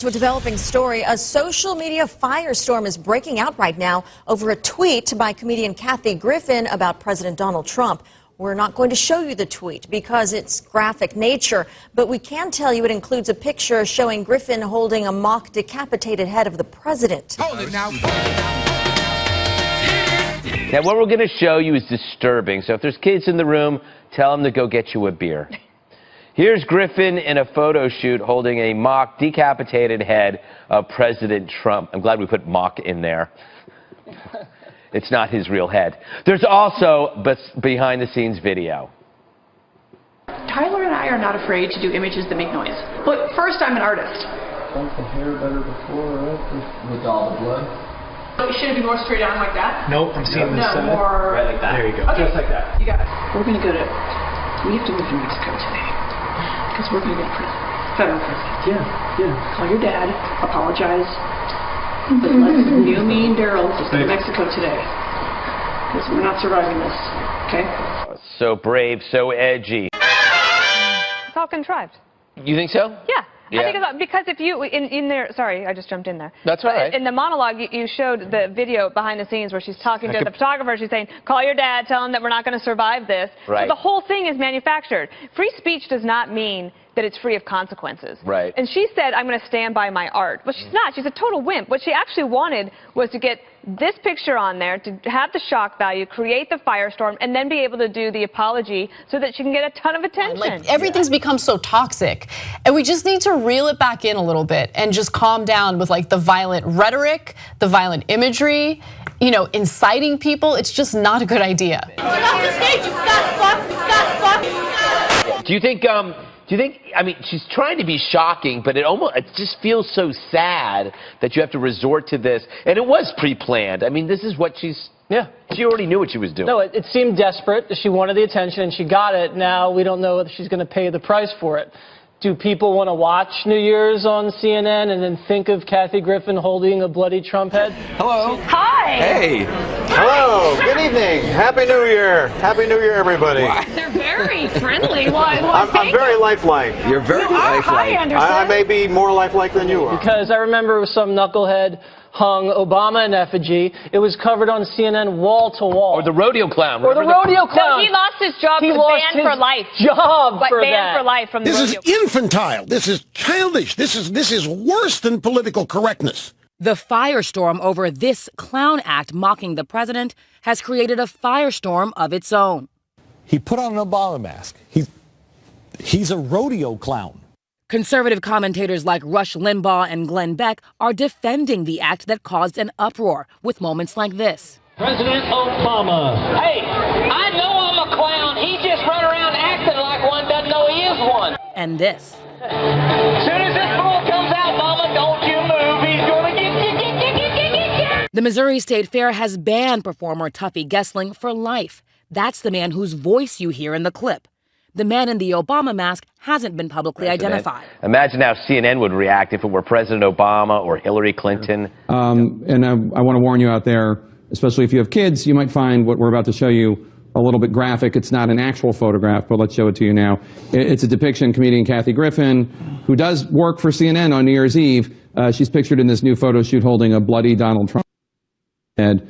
To a developing story, a social media firestorm is breaking out right now over a tweet by comedian Kathy Griffin about President Donald Trump. We're not going to show you the tweet because it's graphic nature, but we can tell you it includes a picture showing Griffin holding a mock decapitated head of the president. Hold it now. Now, what we're going to show you is disturbing, so if there's kids in the room, tell them to go get you a beer. Here's Griffin in a photo shoot holding a mock decapitated head of President Trump. I'm glad we put mock in there. It's not his real head. There's also behind-the-scenes video. Tyler and I are not afraid to do images that make noise. But first, I'm an artist. Like the hair better before or after? With all the blood? So should it be more straight on like that? Nope, I'm seeing this side. More... Right like that. There you go. Okay. Just like that. You got it. We're going to go to... We have to move to Mexico today. Because we're going to get federal president. Yeah. Call your dad. Apologize. But let's new me and Daryl just go to Mexico today. Because we're not surviving this. Okay? So brave, so edgy. It's all contrived. You think so? Yeah. Yeah. I think it's, because if you, in there, sorry, I just jumped in there. That's all right. In the monologue, you showed the video behind the scenes where she's talking to the photographer. She's saying, call your dad, tell him that we're not going to survive this. Right. So the whole thing is manufactured. Free speech does not mean that it's free of consequences. Right. And she said, I'm going to stand by my art. But she's not. She's a total wimp. What she actually wanted was to get this picture on there, to have the shock value, create the firestorm, and then be able to do the apology so that she can get a ton of attention. Like, everything's become so toxic. And we just need to reel it back in a little bit and just calm down with like the violent rhetoric, the violent imagery, you know, inciting people. It's just not a good idea. Do you think, I mean, she's trying to be shocking, but it just feels so sad that you have to resort to this. And it was pre-planned. I mean, this is what she already knew what she was doing. No, it seemed desperate. She wanted the attention, and she got it. Now we don't know whether she's going to pay the price for it. Do people want to watch New Year's on CNN and then think of Kathy Griffin holding a bloody Trump head? Hello. Hi. Hey. Hello. Good evening. Happy New Year. Happy New Year, everybody. They're very friendly. I'm very lifelike. You're very lifelike. I may be more lifelike than you are. Because I remember some knucklehead hung Obama in effigy. It was covered on CNN wall to wall. Or the rodeo clown. Or the rodeo clown. No, he lost his job. He lost his for life. Job for banned that. for life from the rodeo. This is infantile. This is childish. This is worse than political correctness. The firestorm over this clown act mocking the president has created a firestorm of its own. He put on an Obama mask. He's a rodeo clown. Conservative commentators like Rush Limbaugh and Glenn Beck are defending the act that caused an uproar with moments like this. President Obama. Hey, I know I'm a clown. He just run around acting like one, doesn't know he is one. And this. As soon as this bull comes out, Mama, don't you move. He's going to get. The Missouri State Fair has banned performer Tuffy Gessling for life. That's the man whose voice you hear in the clip. The man in the Obama mask hasn't been publicly identified. Imagine how CNN would react if it were President Obama or Hillary Clinton. And I want to warn you out there, especially if you have kids, you might find what we're about to show you a little bit graphic. It's not an actual photograph, but let's show it to you now. It's a depiction of comedian Kathy Griffin, who does work for CNN on New Year's Eve. She's pictured in this new photo shoot holding a bloody Donald Trump head.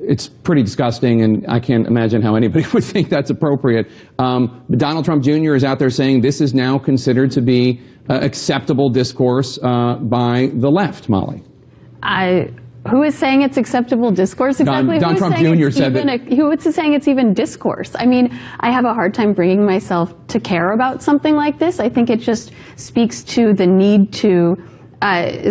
It's pretty disgusting, and I can't imagine how anybody would think that's appropriate. But Donald Trump Jr. is out there saying this is now considered to be acceptable discourse by the left, Molly. Who is saying it's acceptable discourse exactly? Don Trump Jr. said that. Who is saying it's even discourse? I mean, I have a hard time bringing myself to care about something like this. I think it just speaks to the need to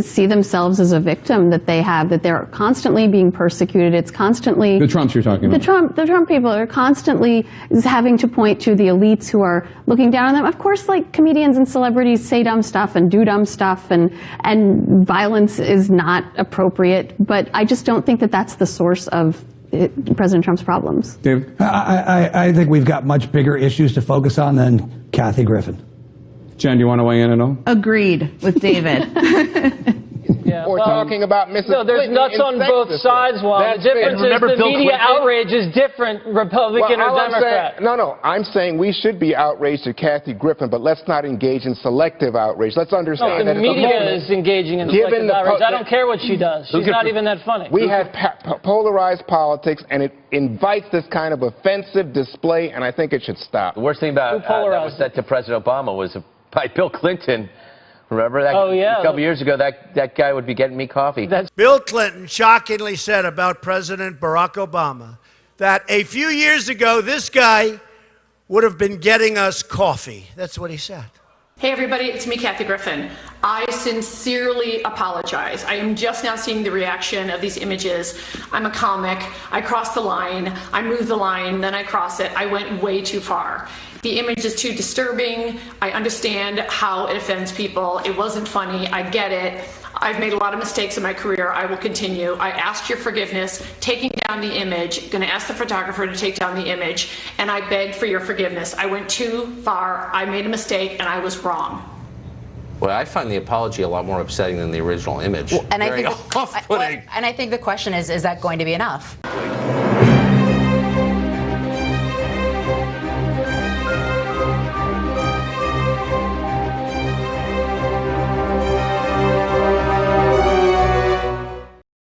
see themselves as a victim that they have, that they're constantly being persecuted. It's constantly... The Trumps you're talking about. The Trump people are constantly having to point to the elites who are looking down on them. Of course, like, comedians and celebrities say dumb stuff and do dumb stuff, and violence is not appropriate, but I just don't think that that's the source of President Trump's problems. David? I think we've got much bigger issues to focus on than Kathy Griffin. Jen, do you want to weigh in at all? Agreed with David. Yeah, or talking about Mrs. No, there's nuts on both sides, Juan. The difference is the media outrage is different, Republican or Democrat. No, I'm saying we should be outraged at Kathy Griffin, but let's not engage in selective outrage. Let's understand that the media is engaging in selective outrage. I don't care what she does. She's not even that funny. We have polarized politics, and it invites this kind of offensive display, and I think it should stop. The worst thing about that was said to President Obama was by Bill Clinton. Remember that? Oh, yeah. A couple years ago, that guy would be getting me coffee. Bill Clinton shockingly said about President Barack Obama that a few years ago, this guy would have been getting us coffee. That's what he said. Hey everybody, it's me, Kathy Griffin. I sincerely apologize. I am just now seeing the reaction of these images. I'm a comic. I crossed the line. I moved the line, then I cross it. I went way too far. The image is too disturbing. I understand how it offends people. It wasn't funny. I get it. I've made a lot of mistakes in my career. I will continue. I asked your forgiveness, taking down the image, going to ask the photographer to take down the image, and I begged for your forgiveness. I went too far. I made a mistake, and I was wrong. Well, I find the apology a lot more upsetting than the original image. And Very I think off-putting. and I think the question is that going to be enough?